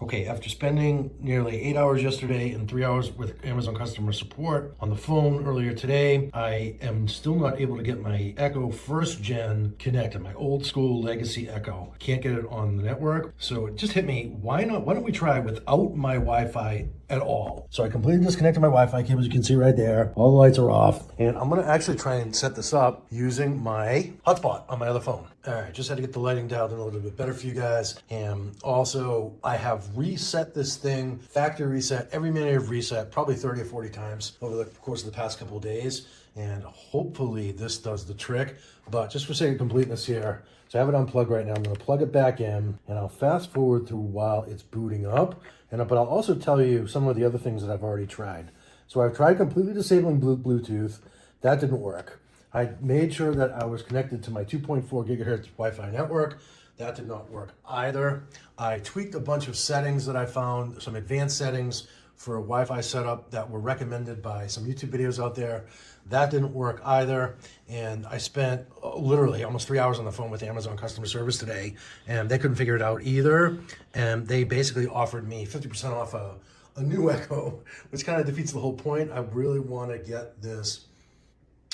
Okay, after spending nearly 8 hours yesterday and 3 hours with Amazon customer support on the phone earlier today, I am still not able to get my Echo first gen connected, my old school legacy Echo. Can't get it on the network. So it just hit me, why don't we try without my Wi-Fi at all? So I completely disconnected my Wi-Fi cable, as you can see right there. All the lights are off. And I'm gonna actually try and set this up using my hotspot on my other phone. All right, just had to get the lighting dialed in a little bit better for you guys. And also, I have reset this thing, factory reset, every minute of reset, probably 30 or 40 times over the course of the past couple of days. And hopefully this does the trick. But just for sake of completeness here, so I have it unplugged right now. I'm gonna plug it back in and I'll fast forward through while it's booting up. But I'll also tell you some of the other things that I've already tried. So I've tried completely disabling Bluetooth. That didn't work. I made sure that I was connected to my 2.4 gigahertz Wi-Fi network. That did not work either. I tweaked a bunch of settings that I found, some advanced settings for a Wi-Fi setup that were recommended by some YouTube videos out there. That didn't work either. And I spent literally almost 3 hours on the phone with Amazon customer service today, and they couldn't figure it out either. And they basically offered me 50% off a new Echo, which kind of defeats the whole point. I really want to get this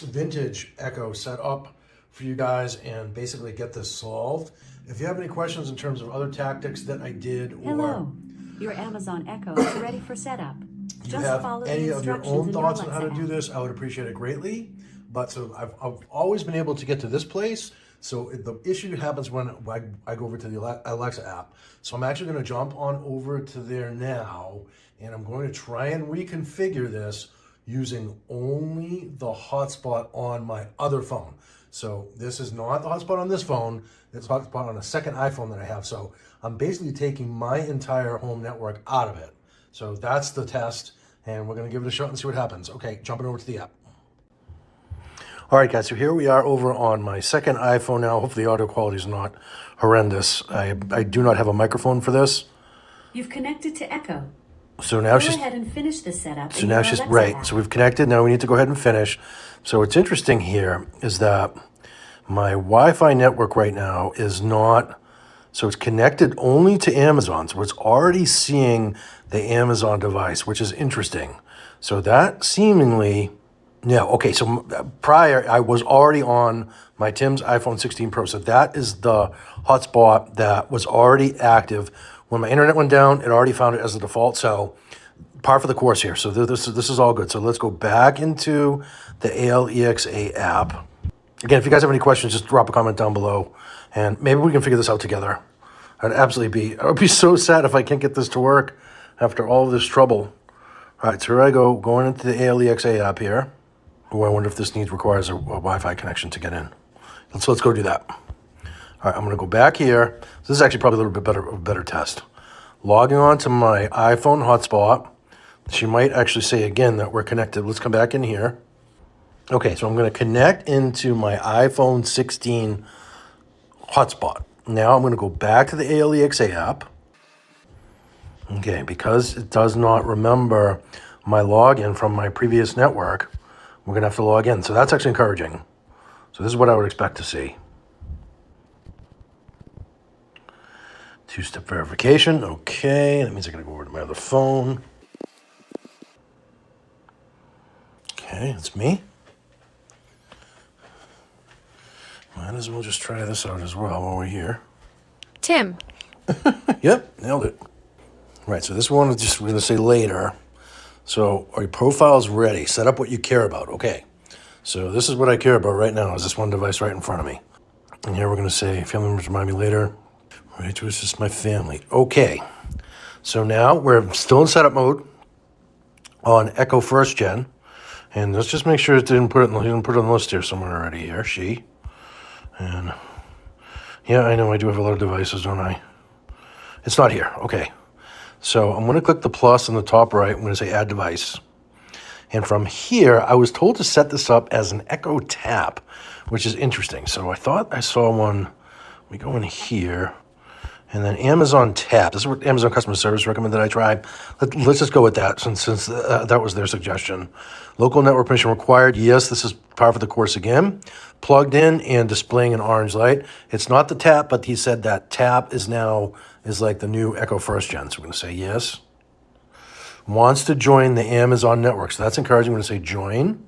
vintage Echo set up for you guys and basically get this solved. If you have any questions in terms of other tactics that I did, or hello, your Amazon Echo is ready for setup. you have any of your own thoughts on how to do this, I would appreciate it greatly. But so I've always been able to get to this place. So the issue happens when I go over to the Alexa app. So I'm actually going to jump on over to there now, and I'm going to try and reconfigure this using only the hotspot on my other phone. So this is not the hotspot on this phone, it's hotspot on a second iPhone that I have. So I'm basically taking my entire home network out of it. So that's the test, and we're gonna give it a shot and see what happens. Okay, jumping over to the app. All right, guys, so here we are over on my second iPhone now. Hopefully the audio quality is not horrendous. I do not have a microphone for this. You've connected to Echo. So now go ahead and finish the setup. So now she's right. So we've connected. Now we need to go ahead and finish. So what's interesting here is that my Wi-Fi network right now is not, so it's connected only to Amazon. So it's already seeing the Amazon device, which is interesting. So that seemingly, yeah, okay. So prior, I was already on my Tim's iPhone 16 Pro. So that is the hotspot that was already active. When my internet went down, it already found it as a default. So par for the course here. So this is all good. So let's go back into the ALEXA app. Again, if you guys have any questions, just drop a comment down below, and maybe we can figure this out together. I would be so sad if I can't get this to work after all of this trouble. All right, so here I go, going into the ALEXA app here. Oh, I wonder if this requires a Wi-Fi connection to get in. Let's go do that. All right, I'm gonna go back here. This is actually probably a little bit better test. Logging on to my iPhone hotspot. She might actually say again that we're connected. Let's come back in here. Okay, so I'm gonna connect into my iPhone 16 hotspot. Now I'm gonna go back to the ALEXA app. Okay, because it does not remember my login from my previous network, we're gonna have to log in. So that's actually encouraging. So this is what I would expect to see. Two-step verification, okay. That means I gotta go over to my other phone. Okay, it's me. Might as well just try this out as well while we're here. Tim. Yep, nailed it. Right, so this one we're gonna say later. So are your profiles ready? Set up what you care about, okay. So this is what I care about right now, is this one device right in front of me. And here we're gonna say, family members remind me later. Ready to assist my family. Okay, so now we're still in setup mode on Echo First Gen. And let's just make sure it didn't put it on the list here somewhere already here, she. And yeah, I know I do have a lot of devices, don't I? It's not here, okay. So I'm gonna click the plus on the top right. I'm gonna say add device. And from here, I was told to set this up as an Echo Tap, which is interesting. So I thought I saw one, we go in here. And then Amazon Tap. This is what Amazon Customer Service recommended I try. Let's just go with that since that was their suggestion. Local network permission required. Yes, this is par for the course again. Plugged in and displaying an orange light. It's not the tap, but he said that tap is now is like the new Echo First Gen. So we're going to say yes. Wants to join the Amazon network. So that's encouraging. We're going to say join.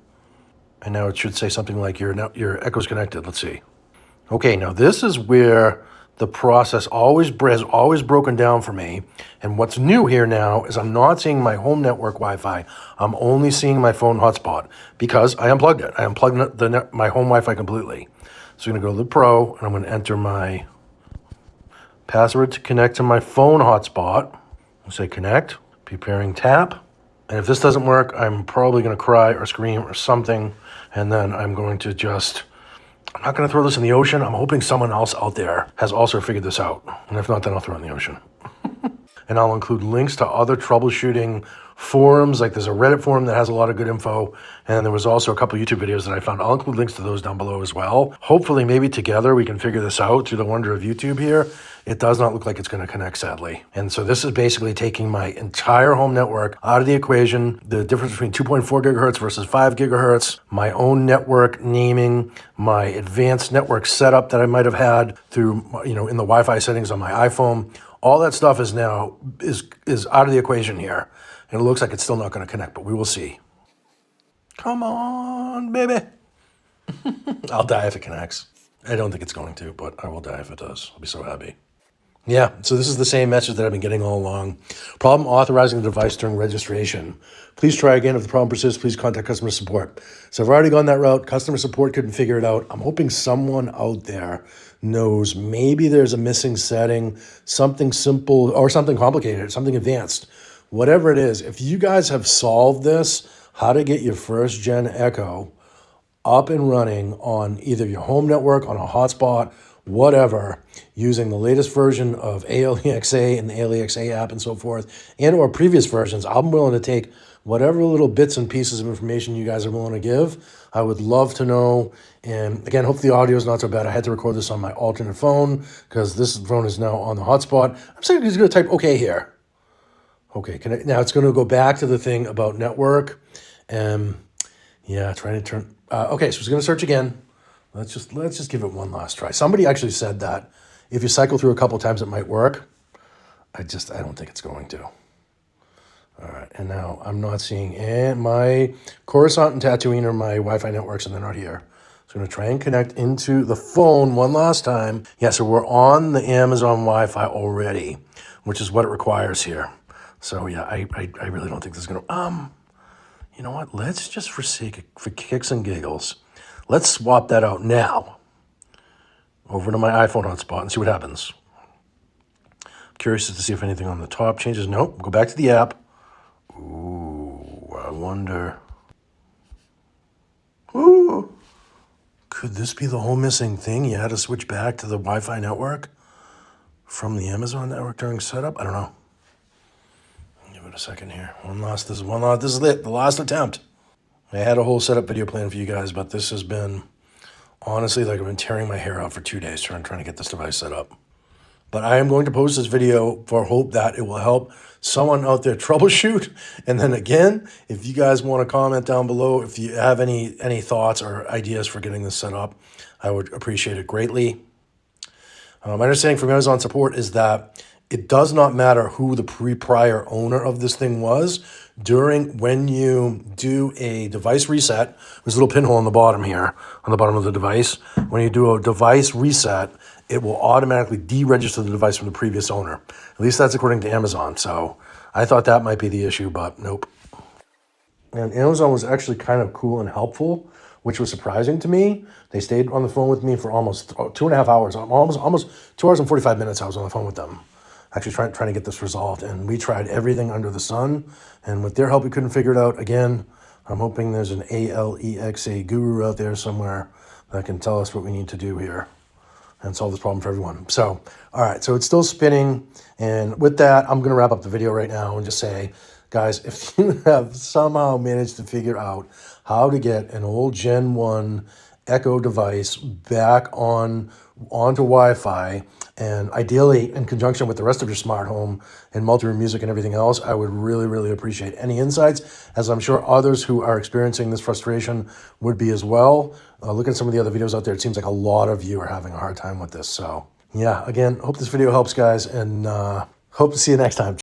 And now it should say something like your Echo's connected. Let's see. Okay, now this is where the process has always broken down for me. And what's new here now is I'm not seeing my home network Wi-Fi. I'm only seeing my phone hotspot because I unplugged it. I unplugged my home Wi-Fi completely. So I'm going to go to the Pro, and I'm going to enter my password to connect to my phone hotspot. I'll say connect, preparing tap. And if this doesn't work, I'm probably going to cry or scream or something. And then I'm going to I'm not going to throw this in the ocean. I'm hoping someone else out there has also figured this out. And if not, then I'll throw it in the ocean. And I'll include links to other troubleshooting forums. Like there's a Reddit forum that has a lot of good info. And there was also a couple YouTube videos that I found. I'll include links to those down below as well. Hopefully, maybe together we can figure this out through the wonder of YouTube here. It does not look like it's going to connect, sadly. And so this is basically taking my entire home network out of the equation, the difference between 2.4 gigahertz versus 5 gigahertz, my own network naming, my advanced network setup that I might have had through, in the Wi-Fi settings on my iPhone. All that stuff is now is out of the equation here. And it looks like it's still not going to connect, but we will see. Come on, baby. I'll die if it connects. I don't think it's going to, but I will die if it does. I'll be so happy. Yeah, so this is the same message that I've been getting all along. Problem authorizing the device during registration. Please try again. If the problem persists, please contact customer support. So I've already gone that route. Customer support couldn't figure it out. I'm hoping someone out there knows maybe there's a missing setting, something simple or something complicated, something advanced. Whatever it is, if you guys have solved this, how to get your first gen Echo up and running on either your home network, on a hotspot, whatever, using the latest version of ALEXA and the ALEXA app and so forth, and or previous versions, I'm willing to take whatever little bits and pieces of information you guys are willing to give. I would love to know. And again, hope the audio is not so bad. I had to record this on my alternate phone because this phone is now on the hotspot. I'm saying he's going to type OK here. Okay, now it's going to go back to the thing about network. Yeah, trying to turn. Okay, so it's going to search again. Let's just give it one last try. Somebody actually said that if you cycle through a couple times, it might work. I don't think it's going to. All right, and now I'm not seeing my Coruscant and Tatooine are my Wi-Fi networks, and they're not here. So I'm going to try and connect into the phone one last time. Yeah, so we're on the Amazon Wi-Fi already, which is what it requires here. So yeah, I really don't think this is going to. You know what? Let's just for kicks and giggles, let's swap that out now over to my iPhone hotspot and see what happens. Curious to see if anything on the top changes. Nope. Go back to the app. Ooh, I wonder. Ooh, could this be the whole missing thing? You had to switch back to the Wi-Fi network from the Amazon network during setup? I don't know. Give it a second here. This is it. The last attempt. I had a whole setup video plan for you guys, but this has been, honestly, like I've been tearing my hair out for 2 days trying to get this device set up. But I am going to post this video for hope that it will help someone out there troubleshoot. And then again, if you guys want to comment down below, if you have any thoughts or ideas for getting this set up, I would appreciate it greatly. My understanding from Amazon support is that it does not matter who the prior owner of this thing was. When you do a device reset, there's a little pinhole on the bottom here, on the bottom of the device. When you do a device reset, it will automatically deregister the device from the previous owner. At least that's according to Amazon. So I thought that might be the issue, but nope. And Amazon was actually kind of cool and helpful, which was surprising to me. They stayed on the phone with me for almost 2.5 hours, almost 2 hours and 45 minutes I was on the phone with them, actually trying to get this resolved. And we tried everything under the sun. And with their help, we couldn't figure it out. Again, I'm hoping there's an ALEXA guru out there somewhere that can tell us what we need to do here and solve this problem for everyone. So, all right, so it's still spinning. And with that, I'm going to wrap up the video right now and just say, guys, if you have somehow managed to figure out how to get an old Gen 1 Echo device back onto Wi-Fi, and ideally in conjunction with the rest of your smart home and multi-room music and everything else, I would really, really appreciate any insights, as I'm sure others who are experiencing this frustration would be as well. Looking at some of the other videos out there, it seems like a lot of you are having a hard time with this. So Yeah, again, hope this video helps, guys, and hope to see you next time.